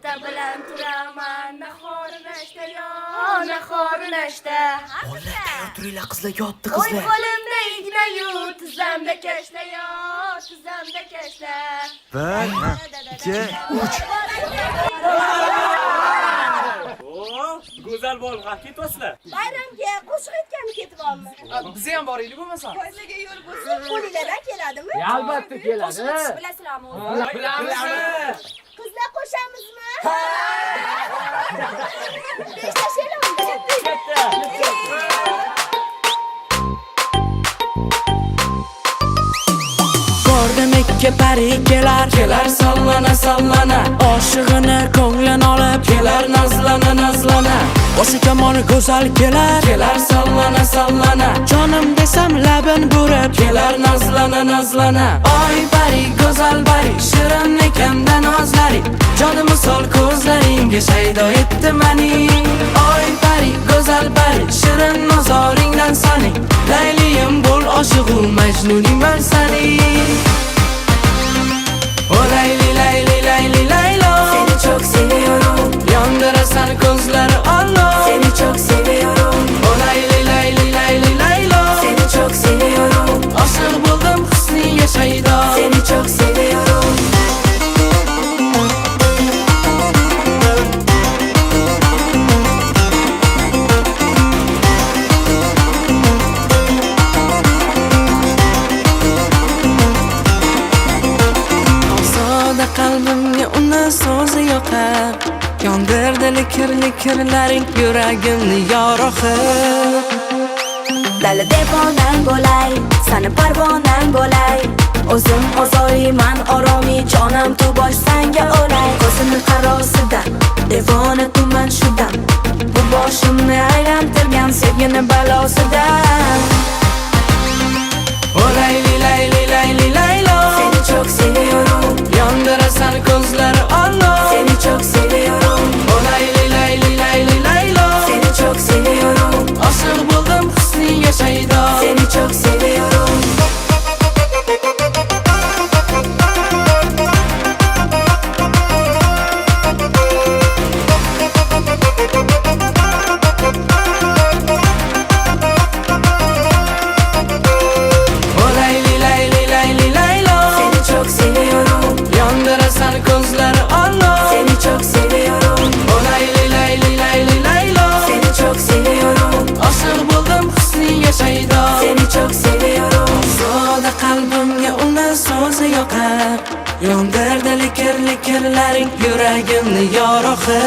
Erta bilan turaman, nahorinashda yo, nahorinashda. Bolalar tayyor turinglar, qizlar yotdi O'y qizlar. qo'limda igna-yu, tizamda kashla yo, tizamda kashla. 1 2 3. Go'zal bo'lgan ketyapsizlar. Bayramga qo'shiq aytgani ketyapman. Bizi ham boraylik bo'lmasa. Ko'zlarga yo'l bo'lsa, qo'linglardan keladimi? Albatta keladi. Bilasizlarmi? Bilamiz. Qizlar qo'shamizmi? Beshlashalamizmi? Bordim ikki pari kelar sallana sallana, oshig'ini ko'nglan olib kelar nazlana nazlana. Boshi kamol go'zal kelar sallana sallana, jonim desam labin burib kelar nazlana nazlana. Oy pari go'zal pari, shirin ekanda nozlari, jonim misol ko'zlaringga shaydo etdi mani. Oy pari go'zal pari, shirin nozoringdan sani, layliyim bo'l oshiqu majnuniman sani. O layli layli layli laylo, Seni çok seviyorum. yondırasan ko'zlari ollo. Seni çok seviyorum. O layli layli layli laylo, Seni çok seviyorum. oshiq bo'ldim husniga shaydo. Seni çok seviyorum. Soda qalbimga uni so'zi yoqar, yondirdi likir-likirlaring yuragimni yorug'i. Dali devonang bo'lay, sani parvonang bo'lay. O'zim ozoyman, oromiy jonam tu bosh sanga o'lay. Ko'zimni qarosida, devona tuman shudam. Bu boshimni aylantirgan sevgini balosidan. O layli layli layli laylo, Seni çok seviyorum. yondırasan ko'zlari ollo. Seni çok seviyorum. O layli layli layli laylo, Seni çok seviyorum. oshiq bo'ldim husniga shaydo. Seni çok seviyorum. O layli layli layli laylo, Seni çok seviyorum. yondırasan ko'zlari ollo. Seni çok seviyorum. O layli layli layli laylo, Seni çok seviyorum. oshiq bo'ldim husniga shaydo. Seni çok seviyorum. Soda qalbimga uni so'zi yoqar, yondirdi likir-likirlaring yuragimni yorug'i.